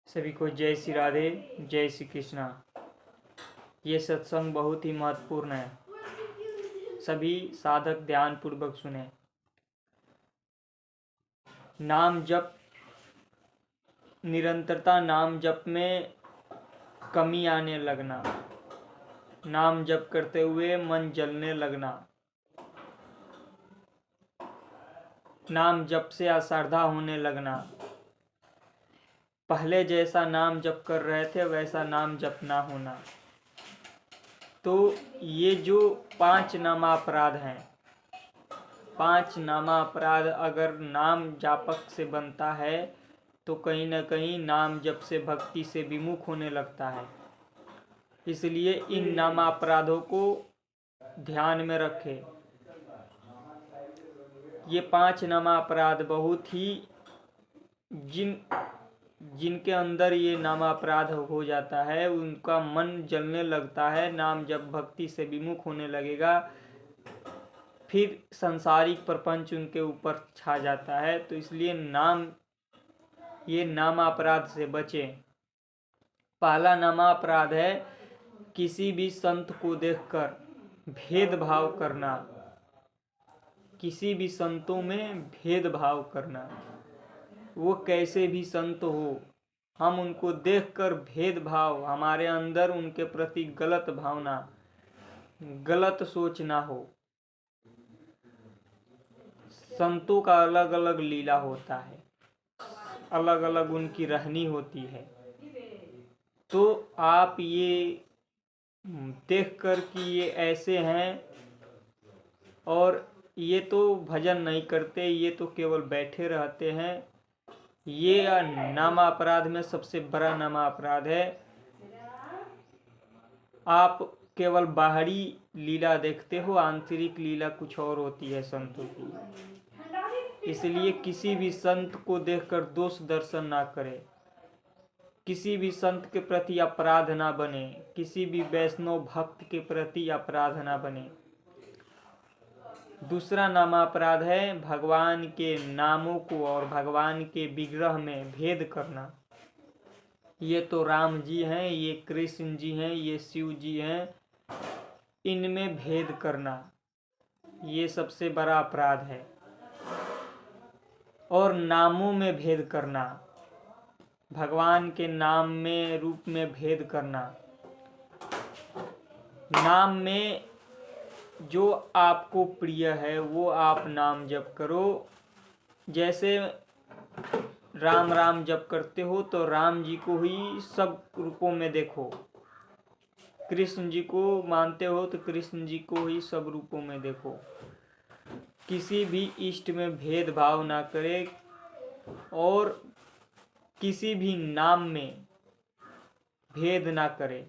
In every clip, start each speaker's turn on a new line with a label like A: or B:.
A: सभी को जय श्री राधे, जय श्री कृष्णा। ये सत्संग बहुत ही महत्वपूर्ण है। सभी साधक ध्यान पूर्वक सुने। नाम जप, निरंतरता नाम जप में कमी आने लगना, नाम जप करते हुए मन जलने लगना, नाम जप से अश्रद्धा होने लगना, पहले जैसा नाम जप कर रहे थे वैसा नाम जप ना होना। तो ये जो 5 नामापराध हैं, 5 नामापराध अगर नाम जापक से बनता है तो कहीं न कहीं नाम जप से भक्ति से विमुख होने लगता है। इसलिए इन नामापराधों को ध्यान में रखें। ये 5 नामापराध बहुत ही जिनके अंदर ये नामापराध हो जाता है उनका मन जलने लगता है, नाम जब भक्ति से विमुख होने लगेगा, फिर संसारिक प्रपंच उनके ऊपर छा जाता है। तो इसलिए ये नामापराध से बचें। पहला नामापराध है किसी भी संत को देखकर भेदभाव करना, किसी भी संतों में भेदभाव करना। वो कैसे भी संत हो, हम उनको देखकर भेदभाव, हमारे अंदर उनके प्रति गलत भावना, गलत सोच ना हो। संतों का अलग अलग लीला होता है, अलग अलग उनकी रहनी होती है। तो आप ये देखकर कि ये ऐसे हैं और ये तो भजन नहीं करते, ये तो केवल बैठे रहते हैं, ये नामापराध में सबसे बड़ा नामापराध है। आप केवल बाहरी लीला देखते हो, आंतरिक लीला कुछ और होती है संतों की। इसलिए किसी भी संत को देखकर दोष दर्शन ना करें, किसी भी संत के प्रति अपराध ना बने, किसी भी वैष्णव भक्त के प्रति अपराध ना बने। दूसरा नामापराध है भगवान के नामों को और भगवान के विग्रह में भेद करना। ये तो राम जी हैं, ये कृष्ण जी हैं, ये शिव जी हैं, इनमें भेद करना ये सबसे बड़ा अपराध है। और नामों में भेद करना, भगवान के नाम में रूप में भेद करना। नाम में जो आपको प्रिय है वो आप नाम जप करो। जैसे राम राम जप करते हो तो राम जी को ही सब रूपों में देखो, कृष्ण जी को मानते हो तो कृष्ण जी को ही सब रूपों में देखो। किसी भी इष्ट में भेदभाव ना करे और किसी भी नाम में भेद ना करे।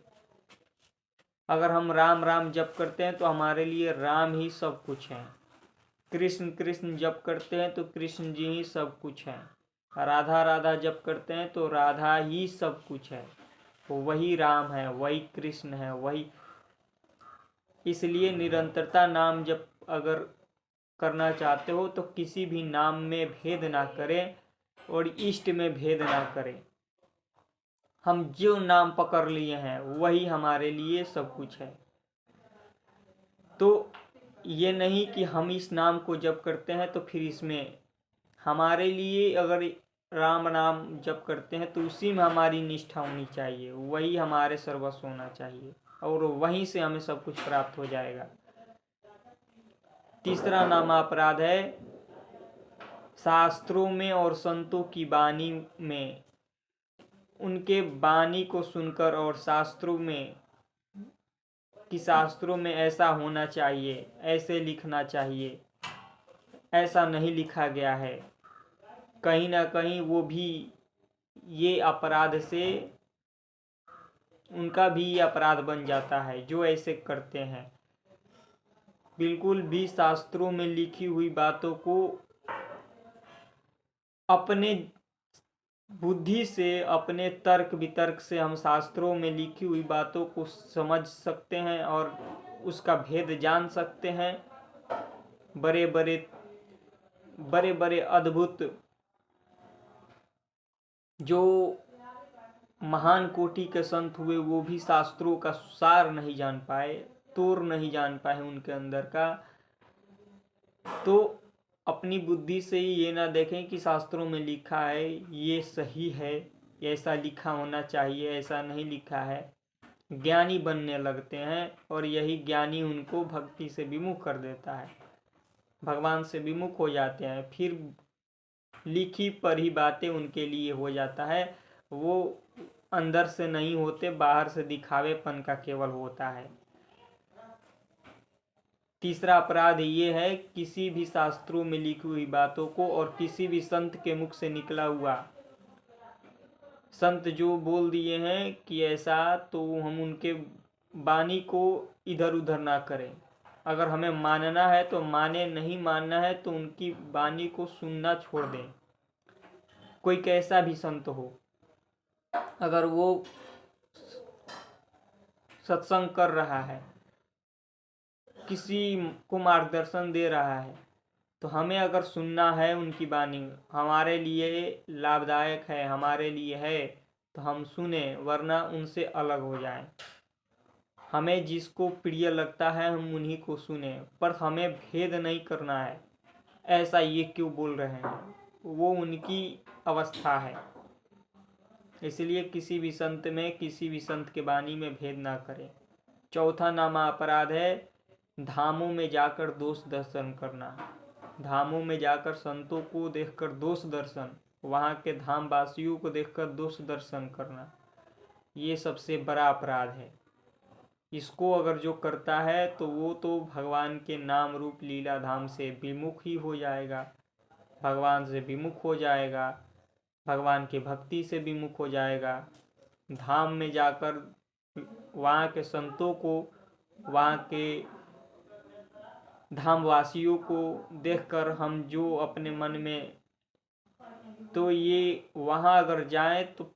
A: अगर हम राम राम जप करते हैं तो हमारे लिए राम ही सब कुछ है, कृष्ण कृष्ण जप करते हैं तो कृष्ण जी ही सब कुछ है, राधा राधा जप करते हैं तो राधा ही सब कुछ है, वही राम है, वही कृष्ण है, वही। इसलिए निरंतरता नाम जप अगर करना चाहते हो तो किसी भी नाम में भेद ना करें और इष्ट में भेद ना करें। हम जो नाम पकड़ लिए हैं वही हमारे लिए सब कुछ है। तो ये नहीं कि हम इस नाम को जप करते हैं तो फिर इसमें हमारे लिए, अगर राम नाम जप करते हैं तो उसी में हमारी निष्ठा होनी चाहिए, वही हमारे सर्वस्व होना चाहिए और वहीं से हमें सब कुछ प्राप्त हो जाएगा। तीसरा नामापराध है शास्त्रों में और संतों की वाणी में, उनके वाणी को सुनकर और शास्त्रों में कि शास्त्रों में ऐसा होना चाहिए, ऐसे लिखना चाहिए, ऐसा नहीं लिखा गया है, कहीं ना कहीं वो भी ये अपराध से उनका भी ये अपराध बन जाता है जो ऐसे करते हैं। बिल्कुल भी शास्त्रों में लिखी हुई बातों को अपने बुद्धि से, अपने तर्क वितर्क से हम शास्त्रों में लिखी हुई बातों को समझ सकते हैं और उसका भेद जान सकते हैं। बड़े बड़े अद्भुत जो महान कोटि के संत हुए, वो भी शास्त्रों का सार नहीं जान पाए, तोर नहीं जान पाए उनके अंदर का। तो अपनी बुद्धि से ही ये ना देखें कि शास्त्रों में लिखा है ये सही है, ऐसा लिखा होना चाहिए, ऐसा नहीं लिखा है। ज्ञानी बनने लगते हैं और यही ज्ञानी उनको भक्ति से विमुख कर देता है, भगवान से विमुख हो जाते हैं। फिर लिखी पढ़ी बातें उनके लिए हो जाता है, वो अंदर से नहीं होते, बाहर से दिखावेपन का केवल होता है। तीसरा अपराध ये है, किसी भी शास्त्रों में लिखी हुई बातों को और किसी भी संत के मुख से निकला हुआ, संत जो बोल दिए हैं कि ऐसा, तो हम उनके वाणी को इधर उधर ना करें। अगर हमें मानना है तो माने, नहीं मानना है तो उनकी वाणी को सुनना छोड़ दें। कोई कैसा भी संत हो, अगर वो सत्संग कर रहा है, किसी को मार्गदर्शन दे रहा है, तो हमें अगर सुनना है उनकी वाणी, हमारे लिए लाभदायक है, हमारे लिए है, तो हम सुने, वरना उनसे अलग हो जाएं। हमें जिसको प्रिय लगता है हम उन्हीं को सुने, पर हमें भेद नहीं करना है ऐसा ये क्यों बोल रहे हैं, वो उनकी अवस्था है। इसलिए किसी भी संत में, किसी भी संत के वाणी में भेद ना करें। चौथा नामा अपराध है धामों में जाकर दोष दर्शन करना। धामों में जाकर संतों को देखकर दोष दर्शन, वहाँ के धाम वासियों को देखकर दोष दर्शन करना, ये सबसे बड़ा अपराध है। इसको अगर जो करता है तो वो तो भगवान के नाम रूप लीला धाम से विमुख ही हो जाएगा, भगवान से विमुख हो जाएगा, भगवान की भक्ति से विमुख हो जाएगा। धाम में जाकर वहाँ के संतों को, वहाँ के धामवासियों को देखकर हम जो अपने मन में, तो ये वहाँ अगर जाएं तो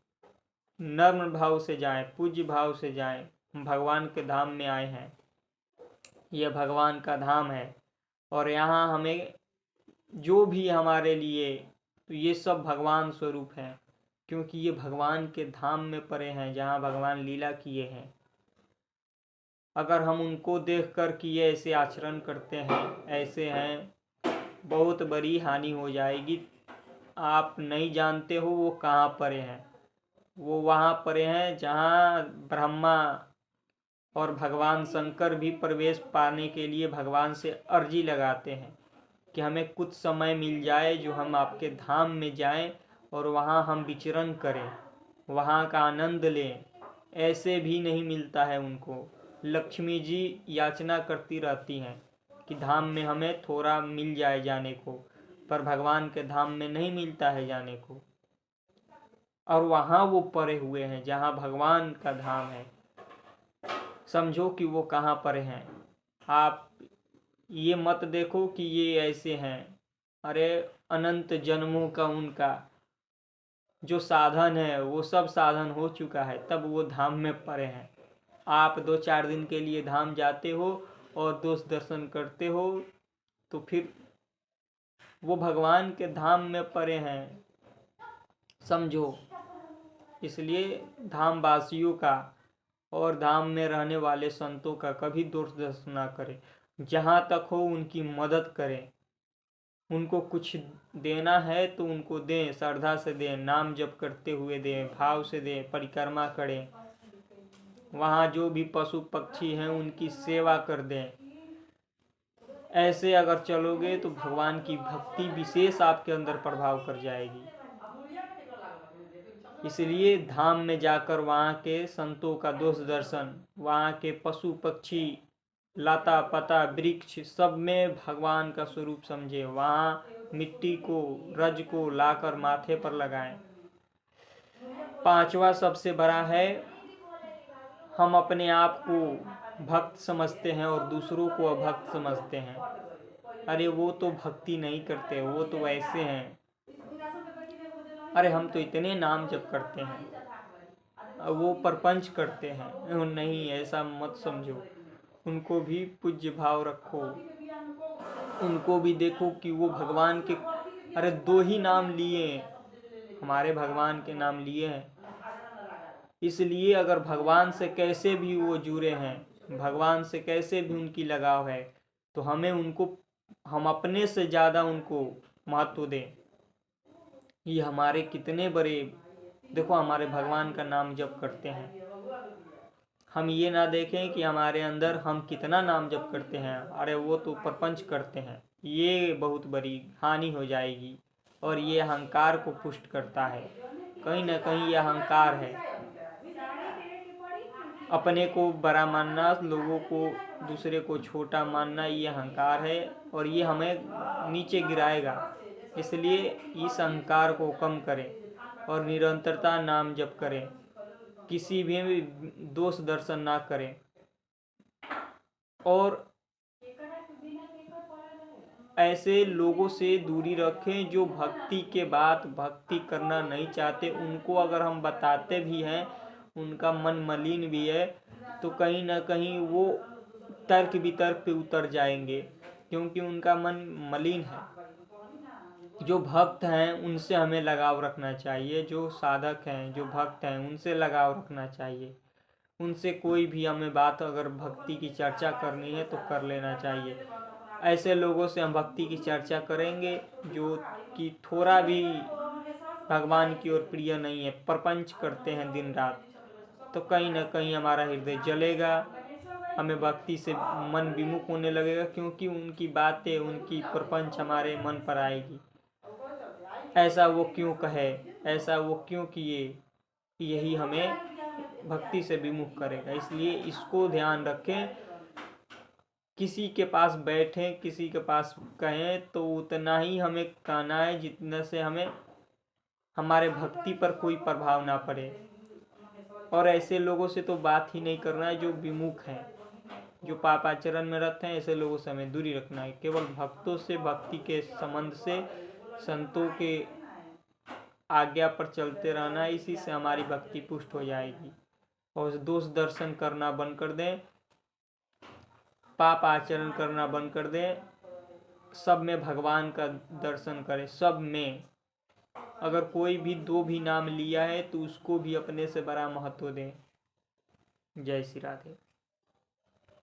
A: नम्र भाव से जाएं, पूज्य भाव से जाएं। हम भगवान के धाम में आए हैं, यह भगवान का धाम है, और यहाँ हमें जो भी हमारे लिए, तो ये सब भगवान स्वरूप हैं, क्योंकि ये भगवान के धाम में पड़े हैं जहाँ भगवान लीला किए हैं। अगर हम उनको देखकर कि ये ऐसे आचरण करते हैं, ऐसे हैं, बहुत बड़ी हानि हो जाएगी। आप नहीं जानते हो वो कहाँ पड़े हैं। वो वहाँ पड़े हैं जहाँ ब्रह्मा और भगवान शंकर भी प्रवेश पाने के लिए भगवान से अर्जी लगाते हैं कि हमें कुछ समय मिल जाए, जो हम आपके धाम में जाएं और वहाँ हम विचरण करें, वहाँ का आनंद लें। ऐसे भी नहीं मिलता है उनको। लक्ष्मी जी याचना करती रहती हैं कि धाम में हमें थोड़ा मिल जाए जाने को, पर भगवान के धाम में नहीं मिलता है जाने को। और वहाँ वो पड़े हुए हैं जहाँ भगवान का धाम है। समझो कि वो कहाँ पड़े हैं। आप ये मत देखो कि ये ऐसे हैं। अरे अनंत जन्मों का उनका जो साधन है वो सब साधन हो चुका है, तब वो धाम में पड़े हैं। आप 2-4 दिन के लिए धाम जाते हो और दोष दर्शन करते हो, तो फिर वो भगवान के धाम में पड़े हैं, समझो। इसलिए धाम वासियों का और धाम में रहने वाले संतों का कभी दोष दर्शन ना करें। जहाँ तक हो उनकी मदद करें, उनको कुछ देना है तो उनको दें, श्रद्धा से दें, नाम जप करते हुए दें, भाव से दें, परिक्रमा करें। वहाँ जो भी पशु पक्षी हैं उनकी सेवा कर दें। ऐसे अगर चलोगे तो भगवान की भक्ति विशेष आपके अंदर प्रभाव कर जाएगी। इसलिए धाम में जाकर वहाँ के संतों का दोष दर्शन, वहाँ के पशु पक्षी, लता पता वृक्ष सब में भगवान का स्वरूप समझे। वहाँ मिट्टी को, रज को लाकर माथे पर लगाएं। 5वां सबसे बड़ा है, हम अपने आप को भक्त समझते हैं और दूसरों को अभक्त समझते हैं। अरे वो तो भक्ति नहीं करते, वो तो ऐसे हैं। अरे हम तो इतने नाम जप करते हैं, वो परपंच करते हैं। नहीं, ऐसा मत समझो। उनको भी पूज्य भाव रखो, उनको भी देखो कि वो भगवान के, अरे 2 ही नाम लिए, हमारे भगवान के नाम लिए हैं, इसलिए अगर भगवान से कैसे भी वो जुड़े हैं, भगवान से कैसे भी उनकी लगाव है, तो हम अपने से ज़्यादा उनको महत्व दें। ये हमारे कितने बड़े, देखो हमारे भगवान का नाम जप करते हैं, हम ये ना देखें कि हमारे अंदर हम कितना नाम जप करते हैं, अरे वो तो प्रपंच करते हैं, ये बहुत बड़ी हानि हो जाएगी। और ये अहंकार को पुष्ट करता है, कहीं ना कहीं ये अहंकार है, अपने को बड़ा मानना, लोगों को, दूसरे को छोटा मानना, ये अहंकार है और ये हमें नीचे गिराएगा। इसलिए इस अहंकार को कम करें और निरंतरता नाम जप करें, किसी भी दोष दर्शन ना करें और ऐसे लोगों से दूरी रखें जो भक्ति के बाद भक्ति करना नहीं चाहते। उनको अगर हम बताते भी हैं, उनका मन मलिन भी है, तो कहीं ना कहीं वो तर्क वितर्क पे उतर जाएंगे, क्योंकि उनका मन मलिन है। जो भक्त हैं उनसे हमें लगाव रखना चाहिए, जो साधक हैं, जो भक्त हैं, उनसे लगाव रखना चाहिए। उनसे कोई भी हमें बात, अगर भक्ति की चर्चा करनी है तो कर लेना चाहिए। ऐसे लोगों से हम भक्ति की चर्चा करेंगे जो कि थोड़ा भी भगवान की ओर प्रिय नहीं है, प्रपंच करते हैं दिन रात, तो कहीं ना कहीं हमारा हृदय जलेगा, हमें भक्ति से मन विमुख होने लगेगा, क्योंकि उनकी बातें, उनकी प्रपंच हमारे मन पर आएगी। ऐसा वो क्यों कहे, ऐसा वो क्यों किए, यही हमें भक्ति से विमुख करेगा। इसलिए इसको ध्यान रखें, किसी के पास बैठें, किसी के पास कहें तो उतना ही हमें कहना है जितना से हमें हमारे भक्ति पर कोई प्रभाव ना पड़े। और ऐसे लोगों से तो बात ही नहीं करना है जो विमुख हैं, जो पापाचरण में रहते हैं, ऐसे लोगों से हमें दूरी रखना है। केवल भक्तों से, भक्ति के संबंध से, संतों के आज्ञा पर चलते रहना, इसी से हमारी भक्ति पुष्ट हो जाएगी। और दोष दर्शन करना बंद कर दें, पाप आचरण करना बंद कर दें, सब में भगवान का दर्शन करें, सब में। अगर कोई भी दो भी नाम लिया है तो उसको भी अपने से बड़ा महत्व दें। जय श्री राधे।